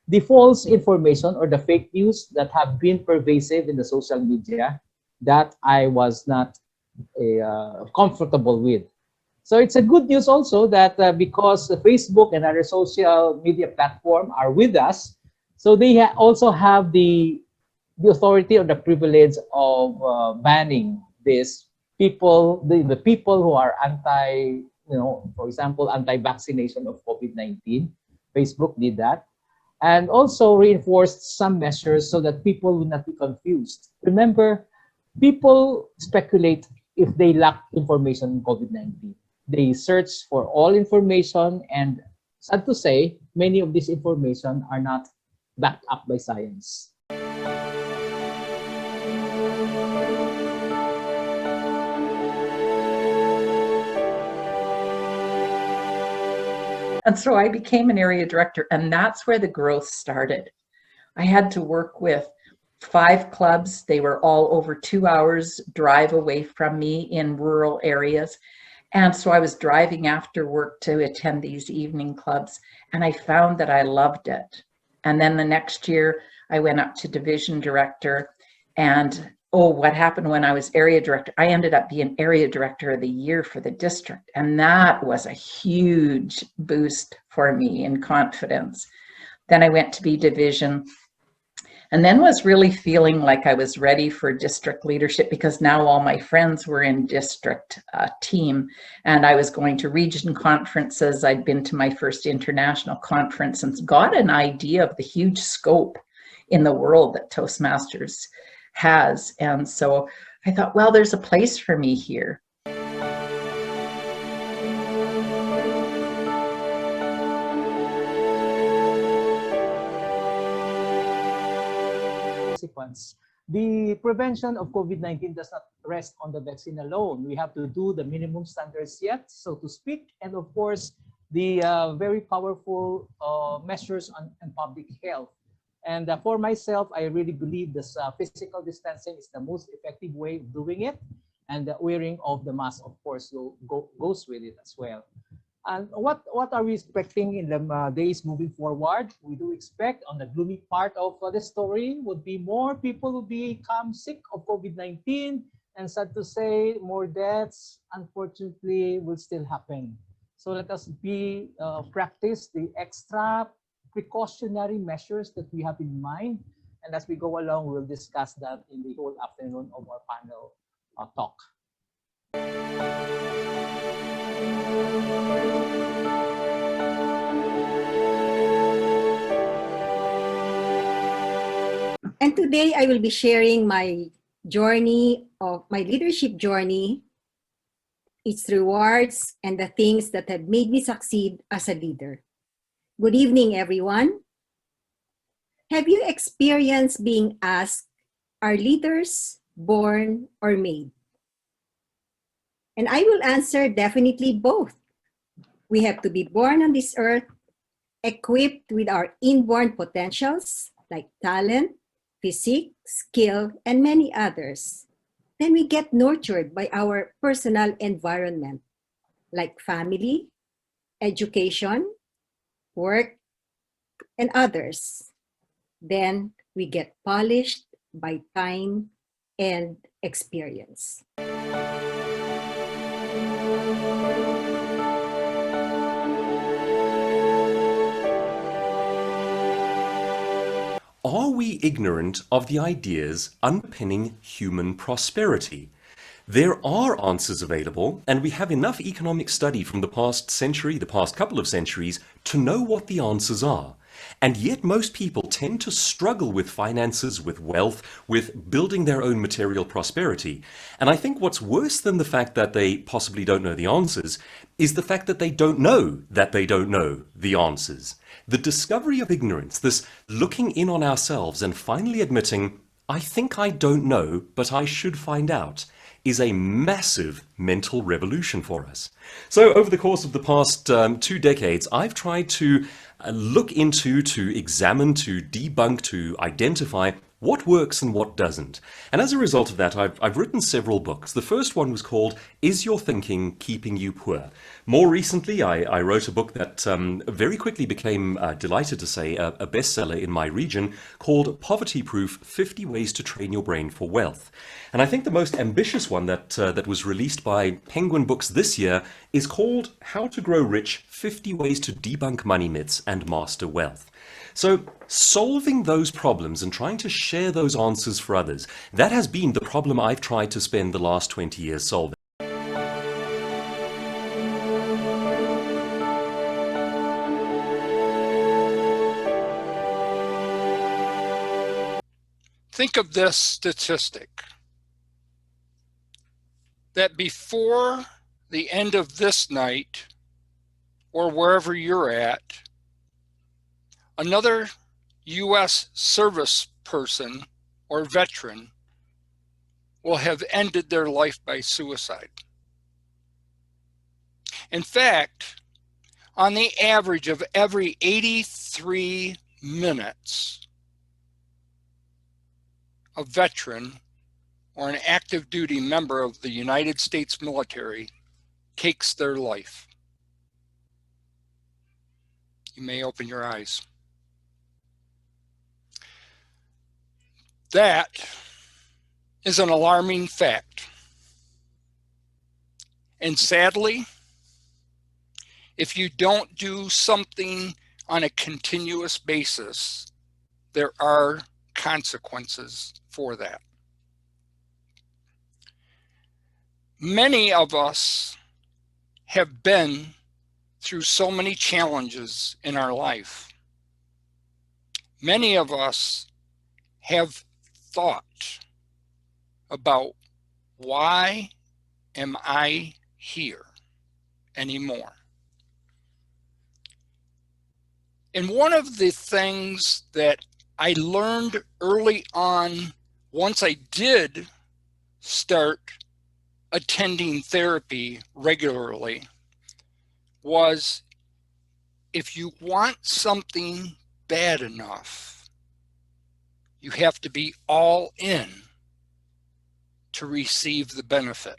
the false information or the fake news that have been pervasive in the social media that I was not comfortable with. So it's a good news also that because the Facebook and other social media platform are with us, so they also have the authority or the privilege of banning this people, the people who are anti, for example, anti-vaccination of COVID-19. Facebook did that and also reinforced some measures so that people will not be confused. Remember, people speculate if they lack information on COVID-19. They search for all information, and sad to say, many of this information are not backed up by science. And so I became an area director, and that's where the growth started. I had to work with 5 clubs. They were all over 2 hours drive away from me in rural areas. And so I was driving after work to attend these evening clubs, and I found that I loved it. And then the next year I went up to division director, and what happened when I was area director? I ended up being area director of the year for the district. And that was a huge boost for me in confidence. Then I went to be division, and then was really feeling like I was ready for district leadership because now all my friends were in district team, and I was going to region conferences. I'd been to my first international conference and got an idea of the huge scope in the world that Toastmasters has. And so I thought, well, there's a place for me here. The prevention of COVID-19 does not rest on the vaccine alone. We have to do the minimum standards yet, so to speak, and of course, the very powerful measures on public health. And for myself, I really believe this physical distancing is the most effective way of doing it. And the wearing of the mask, of course, goes with it as well. And what are we expecting in the days moving forward? We do expect on the gloomy part of the story would be more people will become sick of COVID-19. And sad to say, more deaths, unfortunately, will still happen. So let us practice the extra precautionary measures that we have in mind. And as we go along, we'll discuss that in the whole afternoon of our panel talk. And today I will be sharing my journey of my leadership journey, its rewards, and the things that have made me succeed as a leader. Good evening, everyone. Have you experienced being asked, are leaders born or made? And I will answer definitely both. We have to be born on this earth, equipped with our inborn potentials like talent, physique, skill, and many others. Then we get nurtured by our personal environment like family, education, work, and others. Then we get polished by time and experience. Are we ignorant of the ideas underpinning human prosperity? There are answers available, and we have enough economic study from the past century, the past couple of centuries, to know what the answers are. And yet most people tend to struggle with finances, with wealth, with building their own material prosperity. And I think what's worse than the fact that they possibly don't know the answers is the fact that they don't know the answers. The discovery of ignorance, this looking in on ourselves and finally admitting, I think I don't know, but I should find out, is a massive mental revolution for us. So over the course of the past 2 decades, I've tried to look into, to examine, to debunk, to identify What works and what doesn't? And as a result of that, I've written several books. The first one was called Is Your Thinking Keeping You Poor? More recently, I wrote a book that very quickly became, delighted to say, a bestseller in my region called Poverty Proof 50 Ways to Train Your Brain for Wealth. And I think the most ambitious one that was released by Penguin Books this year is called How to Grow Rich, 50 Ways to Debunk Money Myths and Master Wealth. So solving those problems and trying to share those answers for others, that has been the problem I've tried to spend the last 20 years solving. Think of this statistic, that before the end of this night, or wherever you're at, another U.S. service person or veteran will have ended their life by suicide. In fact, on the average of every 83 minutes, a veteran or an active duty member of the United States military takes their life. You may open your eyes. That is an alarming fact. And sadly, if you don't do something on a continuous basis, there are consequences for that. Many of us have been through so many challenges in our life. Many of us have thought about, why am I here anymore? And one of the things that I learned early on, once I did start attending therapy regularly, was if you want something bad enough, you have to be all in to receive the benefit.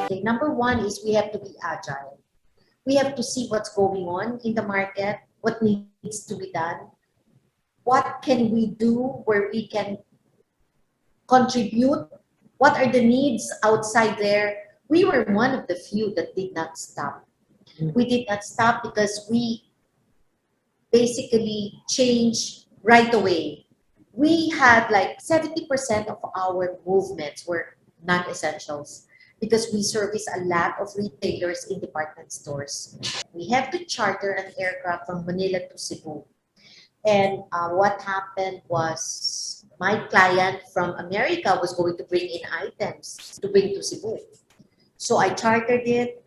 Okay, number one is we have to be agile. We have to see what's going on in the market, what needs to be done, what can we do where we can contribute, what are the needs outside there. We were one of the few that did not stop. We did not stop because we basically changed right away. We had like 70% of our movements were non-essentials because we service a lot of retailers in department stores. We have to charter an aircraft from Manila to Cebu. And what happened was my client from America was going to bring in items to bring to Cebu. So I chartered it.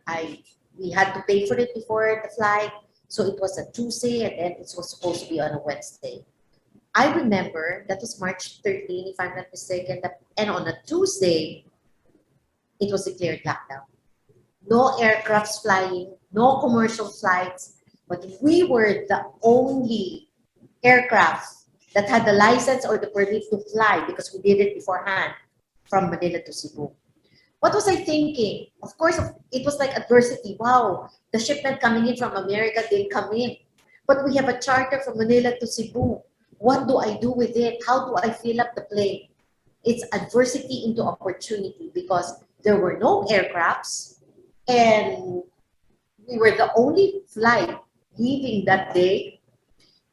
We had to pay for it before the flight. So it was a Tuesday and then it was supposed to be on a Wednesday. I remember that was March 13, if I'm not mistaken, and on a Tuesday, it was declared lockdown. No aircrafts flying, no commercial flights, but we were the only aircraft that had the license or the permit to fly because we did it beforehand from Manila to Cebu. What was I thinking? Of course, it was like adversity. Wow, the shipment coming in from America didn't come in. But we have a charter from Manila to Cebu. What do I do with it? How do I fill up the plane? It's adversity into opportunity because there were no aircrafts and we were the only flight leaving that day.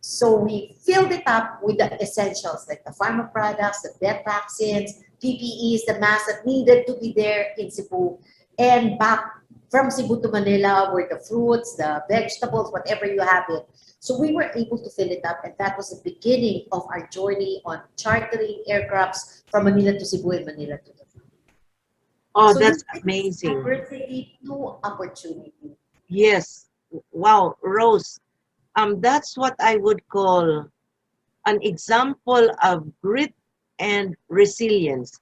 So we filled it up with the essentials like the pharma products, the vet vaccines, PPEs, the masks that needed to be there in Cebu. And back from Cebu to Manila were the fruits, the vegetables, whatever you have it. So we were able to fill it up, and that was the beginning of our journey on chartering aircrafts from Manila to Cebu and Manila to the front. Oh, So that's this is amazing. adversity to opportunity. Yes. Wow, Rose. That's what I would call an example of grit and resilience.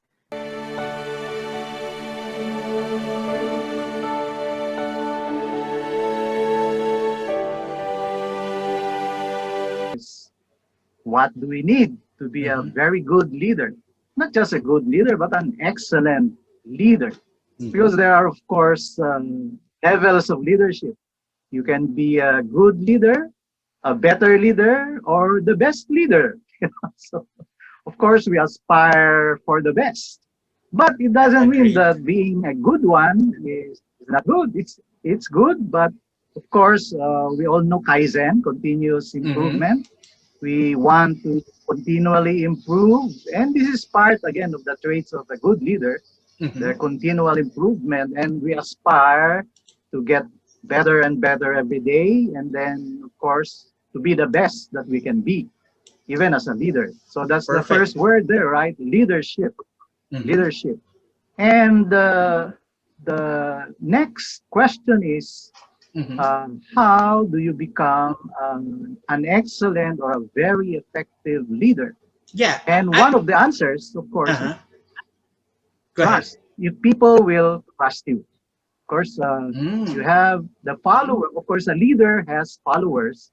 What do we need to be a very good leader? Not just a good leader, but an excellent leader. Because there are, of course, levels of leadership. You can be a good leader, a better leader, or the best leader. So, of course, we aspire for the best. But it doesn't mean that being a good one is not good. It's good, but of course, we all know Kaizen, continuous improvement. We want to continually improve, and this is part again of the traits of a good leader, the continual improvement, and we aspire to get better and better every day, and then of course to be the best that we can be, even as a leader. So that's the first word there, right? Leadership. Leadership. And the next question is, how do you become an excellent or a very effective leader? Yeah. And one of the answers, of course, is Go ahead. trust. If people will trust you. Of course, you have the follower. Of course, a leader has followers.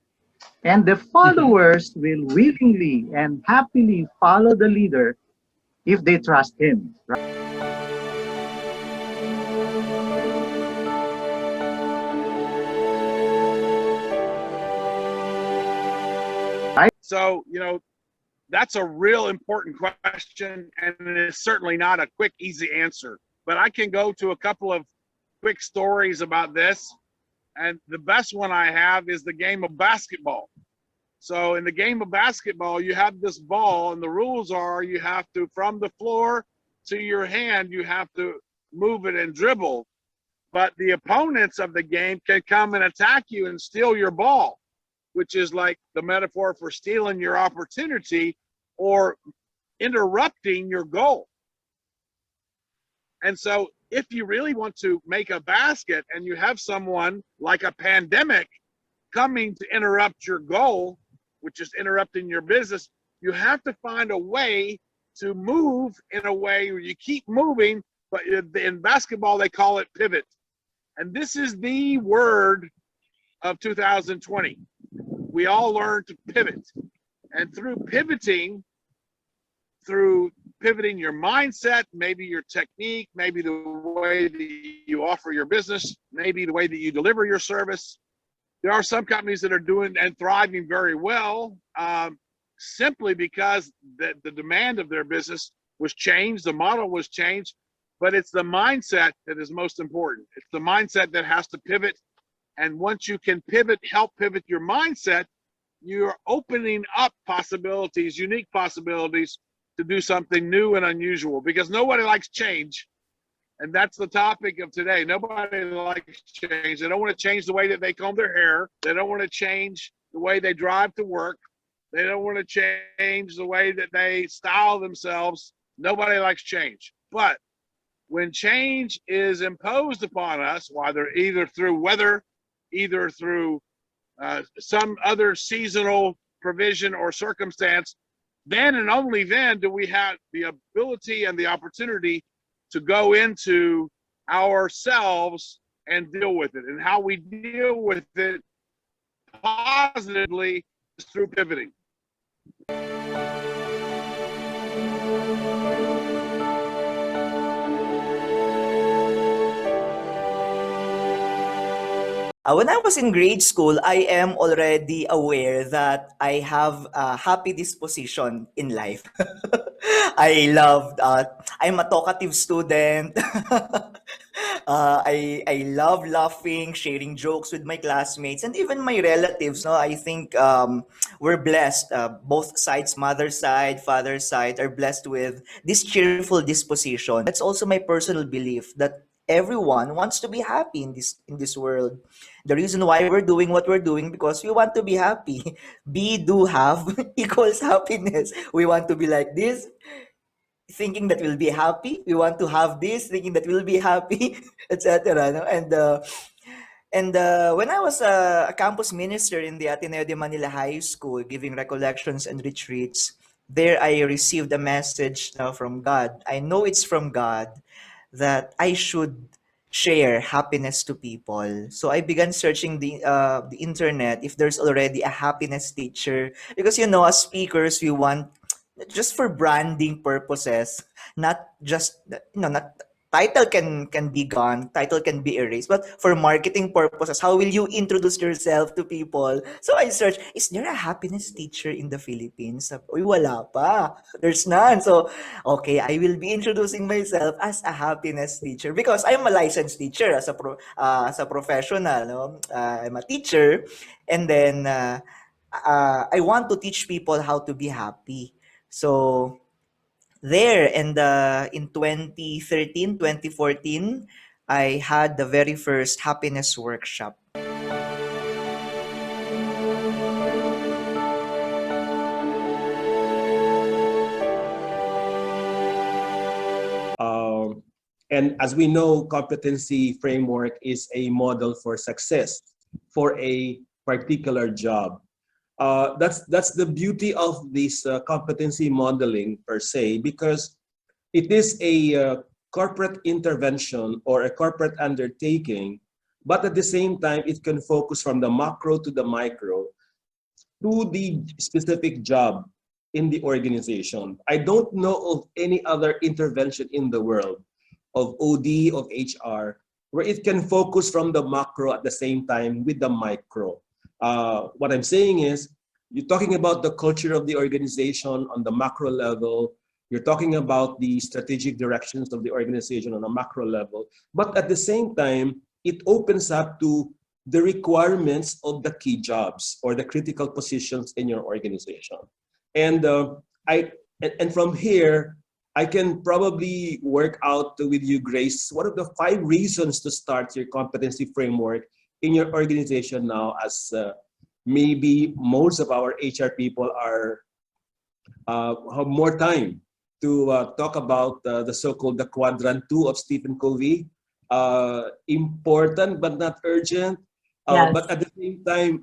And the followers will willingly and happily follow the leader if they trust him. Right? So, you know, that's a real important question, and it's certainly not a quick, easy answer. But I can go to a couple of quick stories about this. And the best one I have is the game of basketball. So in the game of basketball, you have this ball, and the rules are you have to, from the floor to your hand, you have to move it and dribble. But the opponents of the game can come and attack you and steal your ball, which is like the metaphor for stealing your opportunity or interrupting your goal. And so if you really want to make a basket and you have someone like a pandemic coming to interrupt your goal, which is interrupting your business, you have to find a way to move in a way where you keep moving, but in basketball, they call it pivot. And this is the word of 2020. We all learn to pivot. And through pivoting your mindset, maybe your technique, maybe the way that you offer your business, maybe the way that you deliver your service. There are some companies that are doing and thriving very well simply because the demand of their business was changed, the model was changed, but it's the mindset that is most important. It's the mindset that has to pivot. And once you can pivot, help pivot your mindset, you're opening up possibilities, unique possibilities to do something new and unusual, because nobody likes change. And that's the topic of today. Nobody likes change. They don't want to change the way that they comb their hair. They don't want to change the way they drive to work. They don't want to change the way that they style themselves. Nobody likes change. But when change is imposed upon us, either through weather, either through some other seasonal provision or circumstance, then and only then do we have the ability and the opportunity to go into ourselves and deal with it. And how we deal with it positively is through pivoting. When I was in grade school, I am already aware that I have a happy disposition in life. I'm a talkative student. I love laughing, sharing jokes with my classmates, and even my relatives. No, I think we're blessed. Both sides, mother's side, father's side, are blessed with this cheerful disposition. That's also my personal belief that everyone wants to be happy in this world. The reason why we're doing what we're doing because we want to be happy. Be, do, have equals happiness. We want to be like this, thinking that we'll be happy. We want to have this, thinking that we'll be happy, etc. No? And when I was a campus minister in the Ateneo de Manila High School, giving recollections and retreats, there I received a message from God. I know it's from God that I should share happiness to people. So I began searching the internet if there's already a happiness teacher, because as speakers we want just for branding purposes, not just not title can be gone, title can be erased, but for marketing purposes, how will you introduce yourself to people? So I searched, is there a happiness teacher in the Philippines? Uy, wala pa. There's none. So okay, I will be introducing myself as a happiness teacher because I'm a licensed teacher as a professional. No? I'm a teacher, and then I want to teach people how to be happy. So there, and in 2013, 2014, I had the very first happiness workshop. And as we know, competency framework is a model for success for a particular job. That's the beauty of this competency modeling per se, because it is a corporate intervention or a corporate undertaking, but at the same time, it can focus from the macro to the micro to the specific job in the organization. I don't know of any other intervention in the world of OD, of HR, where it can focus from the macro at the same time with the micro. What I'm saying is, you're talking about the culture of the organization on the macro level, you're talking about the strategic directions of the organization on a macro level, but at the same time, it opens up to the requirements of the key jobs or the critical positions in your organization. And and from here, I can probably work out with you, Grace, what are the 5 reasons to start your competency framework in your organization now, as maybe most of our HR people are have more time to talk about the so-called the quadrant 2 of Stephen Covey, important but not urgent, Yes. but at the same time,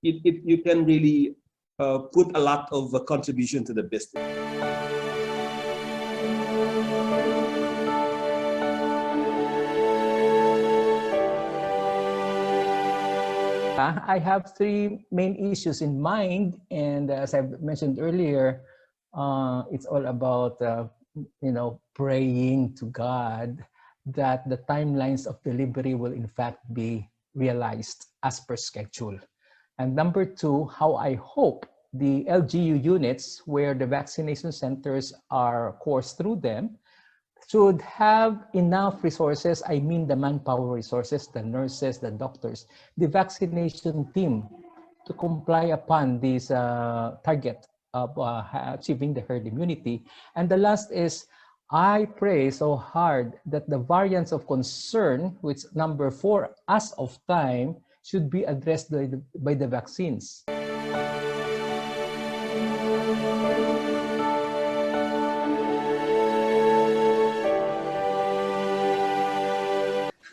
you can really put a lot of contribution to the business. I have 3 main issues in mind, and as I've mentioned earlier, it's all about praying to God that the timelines of delivery will in fact be realized as per schedule. And number 2, how I hope the LGU units, where the vaccination centers are coursed through them, should have enough resources. I mean the manpower resources, the nurses, the doctors, the vaccination team to comply upon this target of achieving the herd immunity. And the last is, I pray so hard that the variants of concern, which number 4 as of time, should be addressed by the vaccines.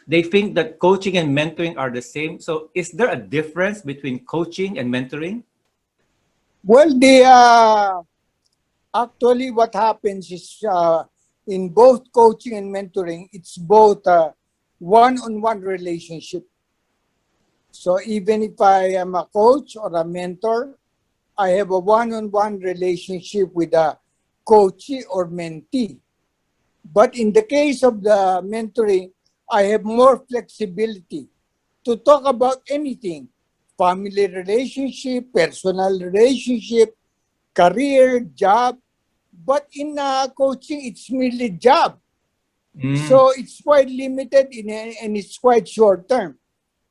They think that coaching and mentoring are the same. So is there a difference between coaching and mentoring? Well, actually what happens is in both coaching and mentoring, it's both a one-on-one relationship. So even if I am a coach or a mentor, I have a one-on-one relationship with a coachee or mentee. But in the case of the mentoring, I have more flexibility to talk about anything: family relationship, personal relationship, career, job. But in coaching, it's merely job. So it's quite limited and it's quite short term.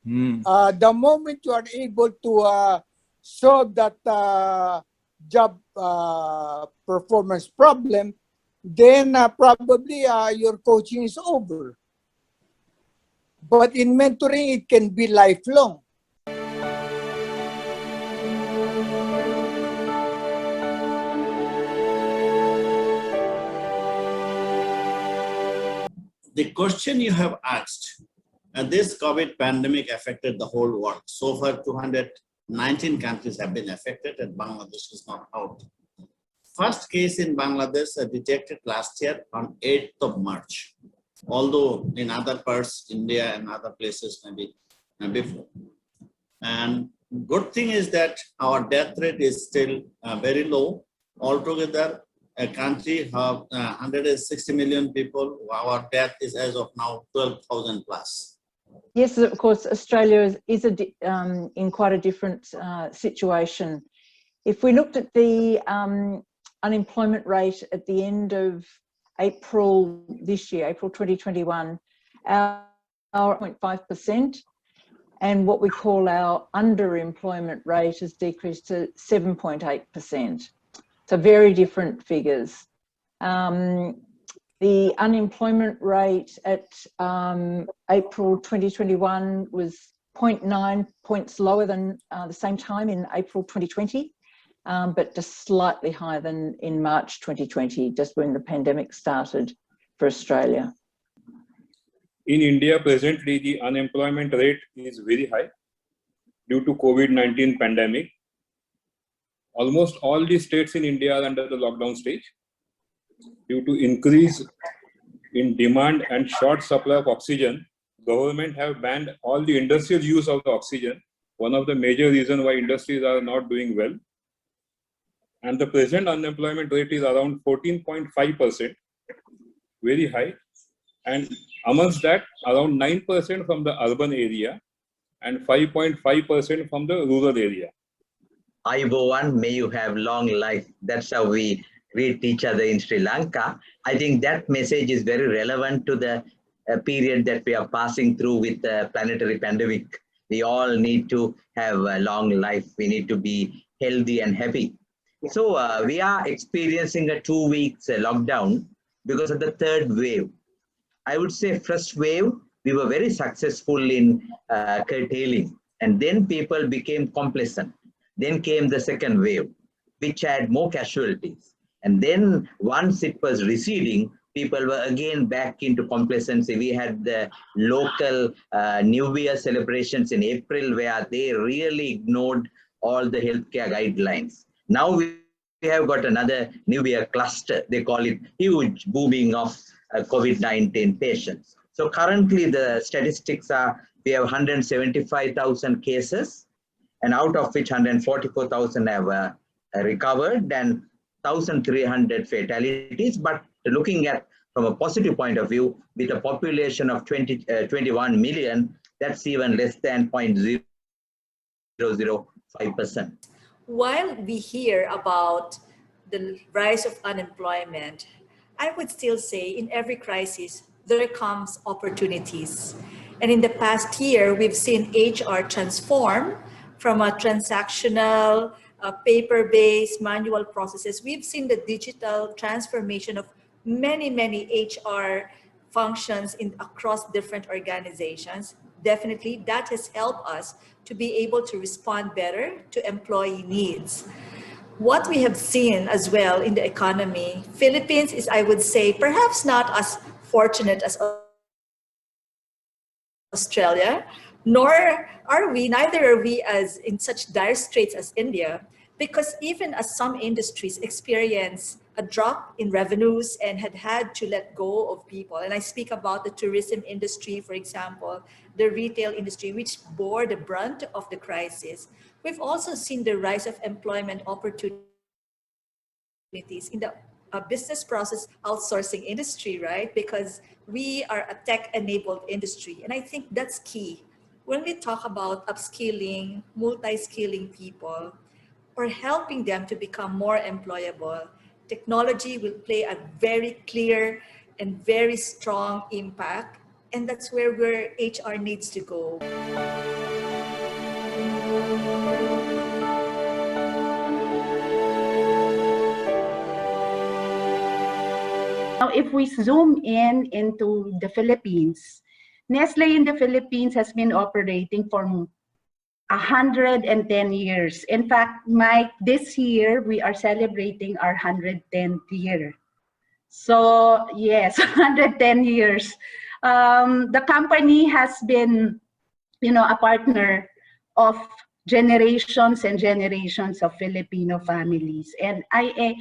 The moment you are able to solve that job performance problem, then probably your coaching is over. But in mentoring, it can be lifelong. The question you have asked, this COVID pandemic affected the whole world. So far, 219 countries have been affected, and Bangladesh is not out. First case in Bangladesh detected last year on 8th of March. although in other parts, India and other places maybe before. And good thing is that our death rate is still very low. Altogether, a country have 160 million people. Our death is as of now 12,000 plus. Yes, of course, Australia is in quite a different situation. If we looked at the unemployment rate at the end of April this year, April 2021, our 0.5%, and what we call our underemployment rate has decreased to 7.8%. So very different figures. The unemployment rate at April 2021 was 0.9 points lower than the same time in April 2020, but just slightly higher than in March 2020, just when the pandemic started for Australia. In India, presently, the unemployment rate is very high due to COVID-19 pandemic. Almost all the states in India are under the lockdown stage. Due to increase in demand and short supply of oxygen, government have banned all the industrial use of the oxygen, one of the major reasons why industries are not doing well. And the present unemployment rate is around 14.5%, very high. And amongst that, around 9% from the urban area and 5.5% from the rural area. Ayubowan, may you have long life. That's how we greet each other in Sri Lanka. I think that message is very relevant to the period that we are passing through with the planetary pandemic. We all need to have a long life. We need to be healthy and happy. So we are experiencing a 2 weeks lockdown because of the third wave. I would say first wave, we were very successful in curtailing, and then people became complacent. Then came the second wave, which had more casualties. And then once it was receding, people were again back into complacency. We had the local New Year celebrations in April where they really ignored all the healthcare guidelines. Now we have got another New Year cluster. They call it huge booming of COVID-19 patients. So currently the statistics are, we have 175,000 cases, and out of which 144,000 have recovered and 1,300 fatalities. But looking at from a positive point of view, with a population of 21 million, that's even less than 0.005%. While we hear about the rise of unemployment, I would still say in every crisis, there comes opportunities. And in the past year, we've seen HR transform from a transactional, paper-based manual processes. We've seen the digital transformation of many HR functions across different organizations. Definitely, that has helped us to be able to respond better to employee needs. What we have seen as well in the economy, Philippines is, I would say, perhaps not as fortunate as Australia, neither are we as in such dire straits as India, because even as some industries experience a drop in revenues and had to let go of people, and I speak about the tourism industry, for example, the retail industry, which bore the brunt of the crisis, we've also seen the rise of employment opportunities in the business process outsourcing industry, right? Because we are a tech-enabled industry, and I think that's key. When we talk about upskilling, multi-skilling people, or helping them to become more employable, technology will play a very clear and very strong impact, and that's where HR needs to go. Now, if we zoom in into the Philippines, Nestle in the Philippines has been operating for 110 years. In fact, Mike, this year we are celebrating our 110th year. So yes, 110 years. The company has been, a partner of generations and generations of Filipino families. And I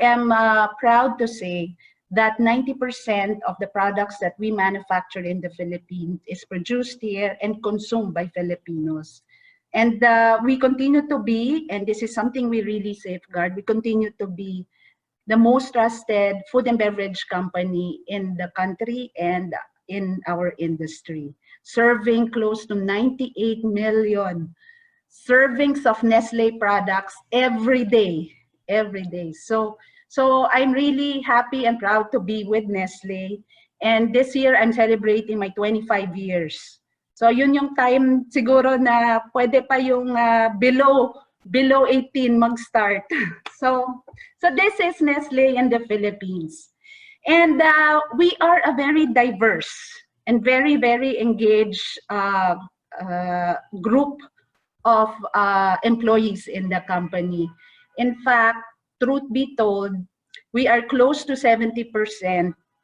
am proud to say that 90% of the products that we manufacture in the Philippines is produced here and consumed by Filipinos. And we continue to be, and this is something we really safeguard, we continue to be the most trusted food and beverage company in the country and in our industry, serving close to 98 million servings of Nestle products every day. So I'm really happy and proud to be with Nestle. And this year, I'm celebrating my 25 years. So yun yung time siguro na pwede pa yung below 18 mag-start. So this is Nestle in the Philippines. And we are a very diverse and very, very engaged group of employees in the company. In fact, truth be told, we are close to 70%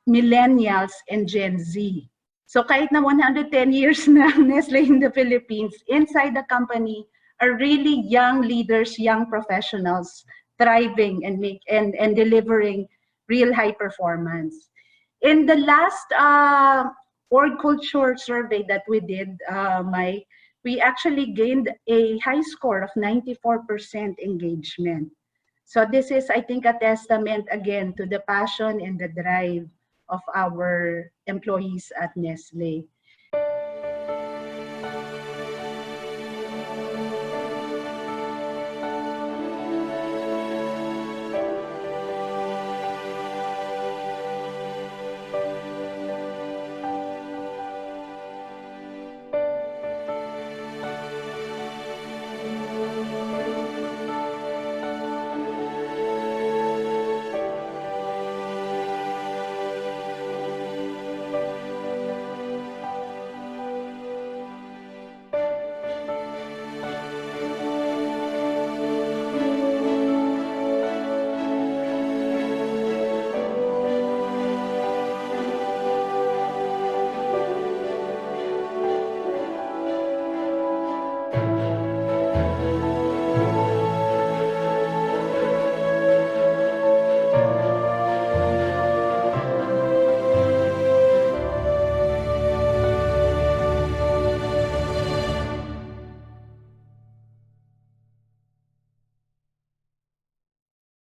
millennials and Gen Z. So kahit na 110 years na Nestle in the Philippines, inside the company are really young leaders, young professionals, thriving and delivering real high performance. In the last org culture survey that we did, Mike, we actually gained a high score of 94% engagement. So this is, I think, a testament again to the passion and the drive of our employees at Nestle.